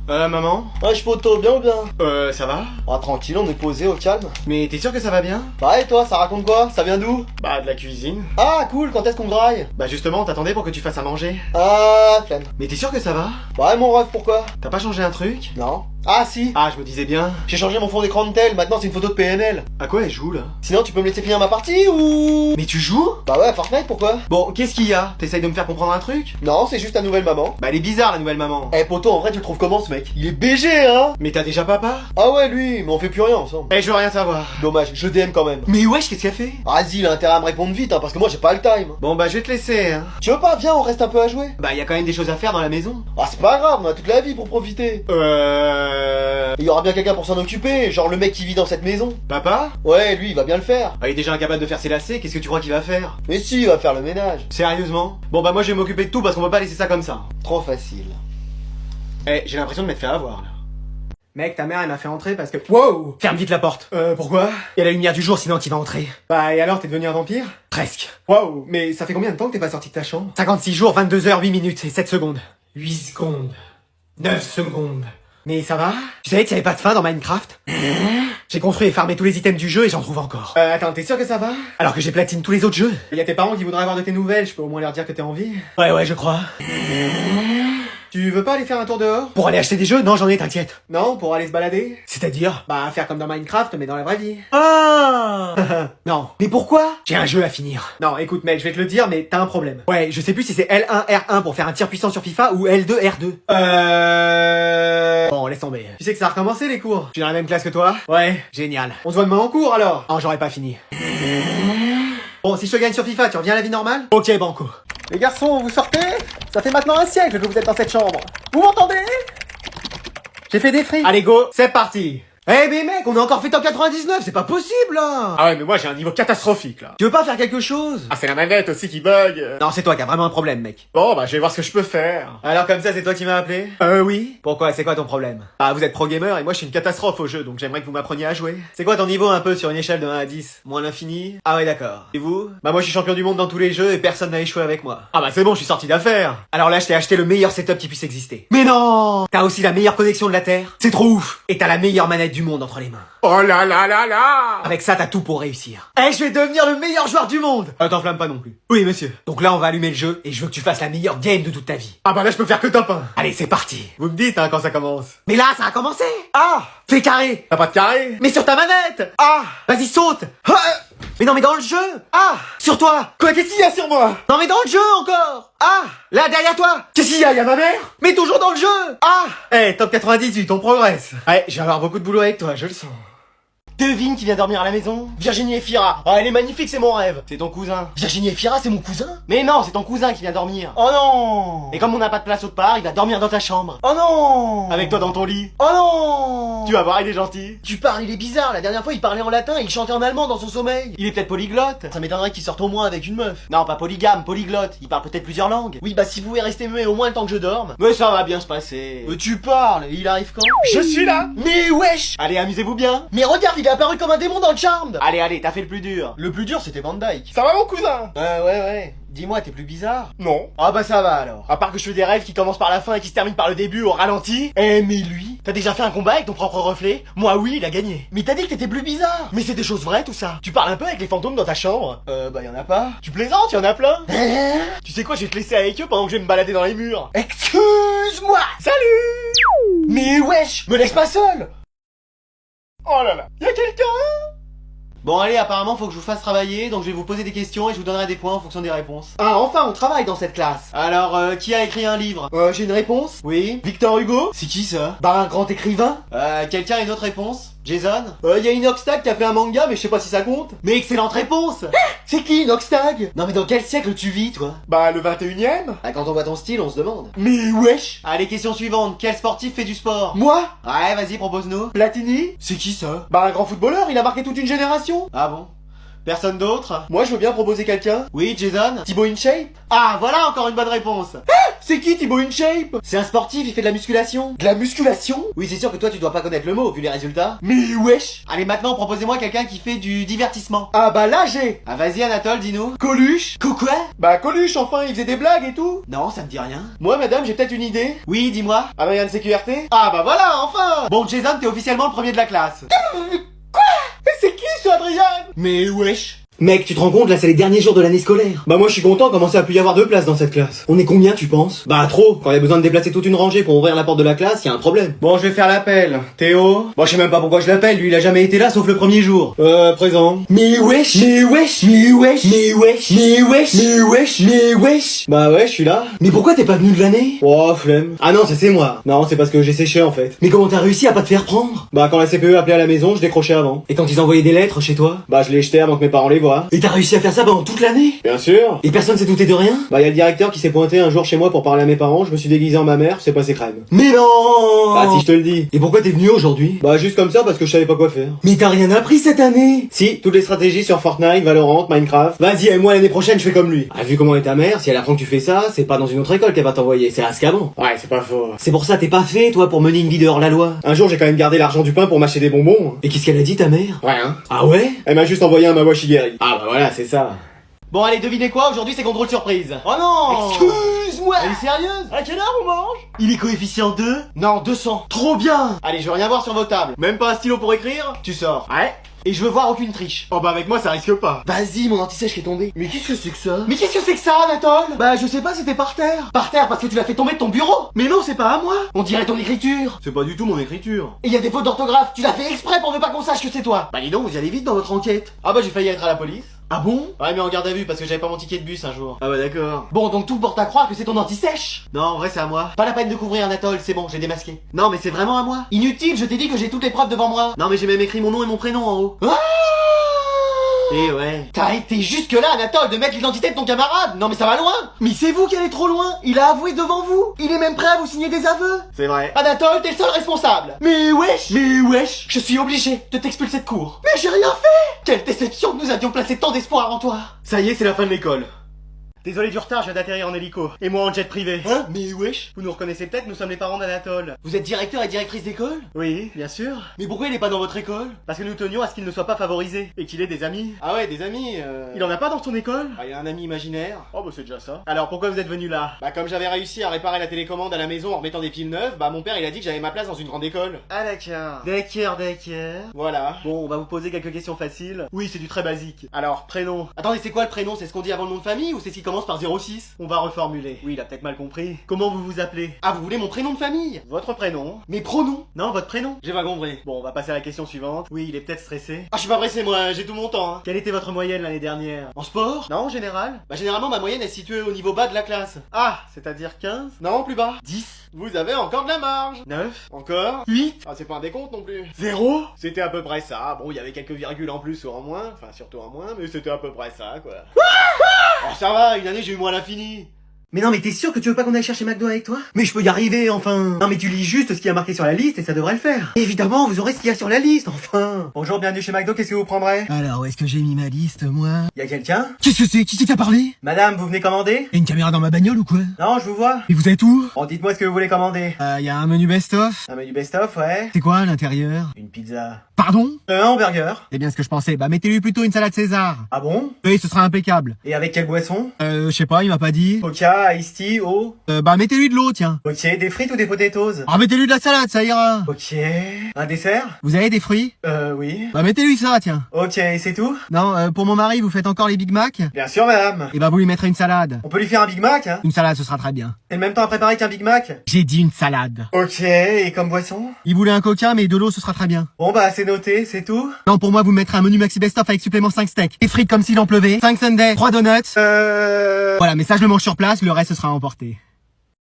Maman? Wesh poto, bien ou bien? Ça va? Ah tranquille, on est posé au calme. Mais t'es sûr que ça va bien? Bah et toi, ça raconte quoi? Ça vient d'où? Bah, de la cuisine. Ah cool, quand est-ce qu'on graille? Bah, justement, on t'attendait pour que tu fasses à manger. Ah, flemme. Mais t'es sûr que ça va? Ouais mon ref, pourquoi? T'as pas changé un truc? Non. Ah si, Ah, je me disais bien. j'ai changé mon fond d'écran de tel, maintenant c'est une photo de PNL. À quoi elle joue, là? Sinon tu peux me laisser finir ma partie ou... Mais tu joues? Bah ouais, Fortnite, pourquoi? Bon, qu'est-ce qu'il y a? T'essayes de me faire comprendre un truc? Non, c'est juste ta nouvelle maman. Bah, elle est bizarre, la nouvelle maman. Eh poto, en vrai tu le trouves comment ce mec? Il est BG hein? Mais t'as déjà papa? Ah ouais lui, mais on fait plus rien ensemble. Eh, je veux rien savoir. Dommage, je DM quand même. Mais wesh, qu'est-ce qu'elle fait? Vas-y, il a intérêt à me répondre vite hein, parce que moi j'ai pas le time. Bon, bah, je vais te laisser, hein. Tu veux pas, viens, on reste un peu à jouer. Bah, y a quand même des choses à faire dans la maison. Ah c'est pas grave, on a toute la vie pour profiter. Il y aura bien quelqu'un pour s'en occuper, genre le mec qui vit dans cette maison. Papa? Ouais, lui, il va bien le faire. Ah, il est déjà incapable de faire ses lacets, qu'est-ce que tu crois qu'il va faire? Mais si, il va faire le ménage. Sérieusement? Bon, bah, moi, je vais m'occuper de tout parce qu'on peut pas laisser ça comme ça. Trop facile. Eh, j'ai l'impression de m'être fait avoir, là. Mec, ta mère, elle m'a fait entrer parce que... Wow! Ferme vite la porte. Pourquoi? Il y a la lumière du jour, sinon tu vas entrer. Bah, et alors, t'es devenu un vampire? Presque. Wow! Mais ça fait combien de temps que t'es pas sorti de ta chambre? 56 jours, 22 heures, 8 minutes et 7 secondes. 8 secondes. 9 secondes. Mais ça va? Tu savais qu'il y avait pas de fin dans Minecraft? J'ai construit et farmé tous les items du jeu et j'en trouve encore. Attends, t'es sûr que ça va? Alors que j'ai platine tous les autres jeux. Il y a tes parents qui voudraient avoir de tes nouvelles, je peux au moins leur dire que t'es en vie. Ouais, je crois. Tu veux pas aller faire un tour dehors? Pour aller acheter des jeux? Non, j'en ai, t'inquiète. Non, pour aller se balader? C'est-à-dire? Bah, faire comme dans Minecraft, mais dans la vraie vie. Ah! Non. Mais pourquoi? J'ai un jeu à finir. Non, écoute, mec, je vais te le dire, mais t'as un problème. Ouais, je sais plus si c'est L1, R1 pour faire un tir puissant sur FIFA ou L2, R2. Bon, laisse tomber. Tu sais que ça a recommencé les cours? Je suis dans la même classe que toi? Ouais, génial. On se voit demain en cours alors? Oh, j'aurais pas fini. Bon, si je te gagne sur FIFA, tu reviens à la vie normale? Ok, banco. Les garçons, vous sortez? Ça fait maintenant un siècle que vous êtes dans cette chambre. Vous m'entendez? J'ai fait des frites. Allez, go, c'est parti. Eh mais mec, on est encore fait en 99, c'est pas possible là. Ah ouais, mais moi j'ai un niveau catastrophique là. Tu veux pas faire quelque chose? Ah, c'est la manette aussi qui bug. Non, c'est toi qui as vraiment un problème, mec. Bon, bah je vais voir ce que je peux faire. Alors comme ça, c'est toi qui m'as appelé? Oui. Pourquoi? C'est quoi ton problème? Ah, vous êtes pro gamer et moi je suis une catastrophe au jeu, donc j'aimerais que vous m'appreniez à jouer. C'est quoi ton niveau un peu sur une échelle de 1 à 10? Moins l'infini? Ah ouais, d'accord. Et vous? Bah moi je suis champion du monde dans tous les jeux et personne n'a échoué avec moi. Ah bah c'est bon, je suis sorti d'affaires. Alors là, je t'ai acheté le meilleur setup qui puisse exister. Mais non! T'as aussi la meilleure connexion de la Terre. C'est trop ouf! Et t'as la meilleure manette du monde entre les mains. Oh là là là là. Avec ça, t'as tout pour réussir. Eh, je vais devenir le meilleur joueur du monde! T'enflamme pas non plus. Oui, monsieur. Donc là, on va allumer le jeu et je veux que tu fasses la meilleure game de toute ta vie. Ah bah là je peux faire que top 1. Allez, c'est parti. Vous me dites hein quand ça commence. Mais là, ça a commencé. Ah! Fais carré. T'as pas de carré? Mais sur ta manette. Ah! Vas-y, saute. Ah! Mais non, mais dans le jeu. Ah! Sur toi. Quoi, qu'est-ce qu'il y a sur moi? Non, mais dans le jeu encore. Ah! Là, derrière toi. Qu'est-ce qu'il y a? Y a ma mère? Mais toujours dans le jeu. Ah! Eh, top 98, on progresse. Ouais, je vais avoir beaucoup de boulot avec toi, je le sens. Devine qui vient dormir à la maison? Virginie Efira. Oh, elle est magnifique, c'est mon rêve. C'est ton cousin. Virginie Efira, c'est mon cousin? Mais non, c'est ton cousin qui vient dormir. Oh non! Et comme on n'a pas de place autre part, il va dormir dans ta chambre. Oh non! Avec toi dans ton lit. Oh non! Tu vas voir, il est gentil. Tu parles, il est bizarre. La dernière fois, il parlait en latin et il chantait en allemand dans son sommeil. Il est peut-être polyglotte. Ça m'étonnerait qu'il sorte au moins avec une meuf. Non, pas polygame, polyglotte. Il parle peut-être plusieurs langues. Oui, bah si vous pouvez rester muet au moins le temps que je dorme. Mais ça va bien se passer. Mais tu parles, il arrive quand? Je suis là. Mais wesh! Allez, amusez-vous bien. Mais regarde, il est apparu comme un démon dans le Charmed. Allez, t'as fait le plus dur. Le plus dur, c'était Van Dyke. Ça va mon cousin? Ouais. Dis-moi, t'es plus bizarre? Non. Ah bah ça va alors. À part que je fais des rêves qui commencent par la fin et qui se terminent par le début au ralenti. Eh mais lui, t'as déjà fait un combat avec ton propre reflet? Moi oui, il a gagné. Mais t'as dit que t'étais plus bizarre. Mais c'est des choses vraies tout ça. Tu parles un peu avec les fantômes dans ta chambre? Bah y'en a pas. Tu plaisantes, y en a plein. Tu sais quoi, je vais te laisser avec eux pendant que je vais me balader dans les murs. Excuse-moi. Salut. Mais wesh, me laisse pas seul. Oh là là, y a quelqu'un? Bon allez, apparemment faut que je vous fasse travailler, donc je vais vous poser des questions et je vous donnerai des points en fonction des réponses. Ah enfin, on travaille dans cette classe. Alors, qui a écrit un livre? J'ai une réponse. Oui. Victor Hugo? C'est qui ça? Bah un grand écrivain. Quelqu'un a une autre réponse? Jason? Y a Inoxtag qui a fait un manga, mais je sais pas si ça compte. Mais excellente réponse. C'est qui Inoxtag? Non mais dans quel siècle tu vis toi? Bah le 21ème. Ah, quand on voit ton style, on se demande. Mais wesh. Allez, question suivante. Quel sportif fait du sport? Moi? Ouais, vas-y, propose-nous. Platini? C'est qui ça? Bah un grand footballeur, il a marqué toute une génération. Ah bon? Personne d'autre? Moi, je veux bien proposer quelqu'un. Oui, Jason? Thibaut InShape. Ah, voilà encore une bonne réponse. C'est qui Thibaut InShape? C'est un sportif, il fait de la musculation. De la musculation? Oui, c'est sûr que toi tu dois pas connaître le mot vu les résultats. Mais wesh. Allez, maintenant proposez-moi quelqu'un qui fait du divertissement. Ah bah là j'ai Ah, vas-y Anatole, dis-nous. Coluche. Quoi? Bah Coluche, enfin, il faisait des blagues et tout. Non, ça me dit rien. Moi, madame, j'ai peut-être une idée. Oui, dis-moi. Adrien de CQRT. Ah bah voilà, enfin. Bon, Jason, t'es officiellement le premier de la classe. Mais c'est qui ce Adrien? Mais wesh. Mec, tu te rends compte, là c'est les derniers jours de l'année scolaire. Bah moi je suis content, commencer à plus y avoir de place dans cette classe. On est combien tu penses? Bah trop, quand il y a besoin de déplacer toute une rangée pour ouvrir la porte de la classe, y a un problème. Bon, je vais faire l'appel. Théo? Bon, je sais même pas pourquoi je l'appelle, lui il a jamais été là sauf le premier jour. Présent. Mais wesh. Mais wesh. Mais wesh. Mais wesh. Mais wesh. Mais wesh. Mais wesh. Bah ouais, je suis là. Mais pourquoi t'es pas venu de l'année? Oh, flemme. Ah non, ça c'est moi. Non, c'est parce que j'ai séché en fait. Mais comment t'as réussi à pas te faire prendre? Bah quand la CPE appelait à la maison, je décrochais avant. Et quand ils envoyaient des lettres chez toi? Bah je les jetais avant que mes parents les voient. Et t'as réussi à faire ça pendant toute l'année? Bien sûr. Et personne s'est douté de rien? Bah y a le directeur qui s'est pointé un jour chez moi pour parler à mes parents, je me suis déguisé en ma mère, c'est passé crème. Mais non! Bah si je te le dis. Et pourquoi t'es venu aujourd'hui? Bah juste comme ça parce que je savais pas quoi faire. Mais t'as rien appris cette année? Si, toutes les stratégies sur Fortnite, Valorant, Minecraft. Vas-y, et moi l'année prochaine je fais comme lui. Ah vu comment est ta mère, si elle apprend que tu fais ça, c'est pas dans une autre école qu'elle va t'envoyer, c'est à Azkaban. Ouais, c'est pas faux. C'est pour ça t'es pas fait toi pour mener une vie dehors la loi. Un jour j'ai quand même gardé l'argent du pain pour m'acheter des bonbons. Et qu'est-ce qu'elle a dit ta mère? Rien. Ah ouais? Elle m'a juste envoyé un Mawashigeri. Ah bah voilà, c'est ça. Bon, allez, devinez quoi? Aujourd'hui c'est contrôle surprise. Oh non! Excuse-moi. Elle est sérieuse? À quelle heure on mange? Il est coefficient 2? Non, 200. Trop bien! Allez, je veux rien voir sur vos tables. Même pas un stylo pour écrire? Tu sors. Ouais. Et je veux voir aucune triche. Oh bah avec moi ça risque pas. Vas-y, mon anti-sèche qui est tombé. Mais qu'est-ce que c'est que ça? Mais qu'est-ce que c'est que ça, Anatole? Bah je sais pas, c'était par terre. Par terre parce que tu l'as fait tomber de ton bureau. Mais non, c'est pas à moi. On dirait ton écriture. C'est pas du tout mon écriture. Et y a des fautes d'orthographe. Tu l'as fait exprès pour ne pas qu'on sache que c'est toi. Bah dis donc, vous y allez vite dans votre enquête. Ah bah j'ai failli être à la police. Ah bon? Ouais, mais en garde à vue parce que j'avais pas mon ticket de bus un jour. Ah bah d'accord. Bon, donc tout porte à croire que c'est ton anti-sèche. Non, en vrai c'est à moi. Pas la peine de couvrir Anatole, c'est bon, j'ai démasqué. Non, mais c'est vraiment à moi. Inutile, je t'ai dit que j'ai toutes les preuves devant moi. Non, mais j'ai même écrit mon nom et mon prénom en haut. Ah! Et ouais. T'as été jusque là, Anatole, de mettre l'identité de ton camarade. Non mais ça va loin. Mais c'est vous qui allez trop loin. Il a avoué devant vous. Il est même prêt à vous signer des aveux. C'est vrai. Anatole, t'es le seul responsable. Mais wesh. Mais wesh. Je suis obligé de t'expulser de cours. Mais j'ai rien fait. Quelle déception que nous avions placé tant d'espoir en toi. Ça y est, c'est la fin de l'école. Désolé du retard, je viens d'atterrir en hélico. Et moi en jet privé. Hein? Mais wesh. Vous nous reconnaissez peut-être, nous sommes les parents d'Anatole. Vous êtes directeur et directrice d'école? Oui, bien sûr. Mais pourquoi il est pas dans votre école? Parce que nous tenions à ce qu'il ne soit pas favorisé. Et qu'il ait des amis. Ah ouais, des amis Il en a pas dans son école? Ah, il a un ami imaginaire. Oh bah c'est déjà ça. Alors pourquoi vous êtes venu là? Bah comme j'avais réussi à réparer la télécommande à la maison en remettant des piles neuves, bah mon père il a dit que j'avais ma place dans une grande école. Ah d'accord. D'accord. Voilà. Bon, on va vous poser quelques questions faciles. Oui, c'est du très basique. Alors, prénom. Attendez, c'est quoi le prénom? C'est ce qu'on dit avant le nom de famille ou c'est ce qui commence par 06? On va reformuler. Oui, il a peut-être mal compris. Comment vous vous appelez? Ah, vous voulez mon prénom de famille? Votre prénom. Mes pronoms? Non, votre prénom. J'ai pas compris. Bon, on va passer à la question suivante. Oui, il est peut-être stressé. Ah, je suis pas pressé, moi, j'ai tout mon temps, hein. Quelle était votre moyenne l'année dernière? En sport? Non, en général? Bah, généralement, ma moyenne est située au niveau bas de la classe. Ah, c'est-à-dire 15? Non, plus bas. 10? Vous avez encore de la marge. 9? Encore 8? Ah, c'est pas un décompte non plus. 0? C'était à peu près ça. Bon, il y avait quelques virgules en plus ou en moins. Enfin, surtout en moins, mais c'était à peu près ça, quoi. Oh, ça va, une année, j'ai eu moins l'infini. Mais non, mais t'es sûr que tu veux pas qu'on aille chercher McDo avec toi? Mais je peux y arriver, enfin. Non, mais tu lis juste ce qui a marqué sur la liste et ça devrait le faire. Évidemment, vous aurez ce qu'il y a sur la liste, enfin. Bonjour, bienvenue chez McDo, qu'est-ce que vous prendrez? Alors, où est-ce que j'ai mis ma liste, moi? Y a quelqu'un? Qu'est-ce que c'est? Qui c'est qui a parlé? Madame, vous venez commander? Y'a une caméra dans ma bagnole ou quoi? Non, je vous vois. Et vous êtes où? Bon, dites-moi ce que vous voulez commander. Y a un menu best-of. Un menu best-of, ouais. C'est quoi à l'intérieur? Une pizza. Pardon? Un hamburger. C'est bien ce que je pensais. Bah, mettez-lui plutôt une salade César. Ah bon? Oui, ce sera impeccable. Et avec quelle boisson? Je sais pas, il m'a pas dit. Coca, iced tea, eau. Bah, mettez-lui de l'eau, tiens. Ok, des frites ou des potatoes? Ah, mettez-lui de la salade, ça ira. Ok. Un dessert? Vous avez des fruits? Oui. Bah, mettez-lui ça, tiens. Ok, et c'est tout? Non, pour mon mari, vous faites encore les Big Mac? Bien sûr, madame. Et bah, vous lui mettrez une salade. On peut lui faire un Big Mac, hein? Une salade, ce sera très bien. C'est le même temps à préparer qu'un Big Mac? J'ai dit une salade. Ok, et comme boisson? Il voulait un coca, mais de l'eau, ce sera très bien. Bon bah, c'est noté, c'est tout? Non, pour moi, vous mettrez un menu maxi best-of avec supplément 5 steaks. Des frites comme s'il en pleuvait. 5 sundaes. 3 donuts. Voilà, mais ça, je le mange sur place, le reste, ce sera à emporter.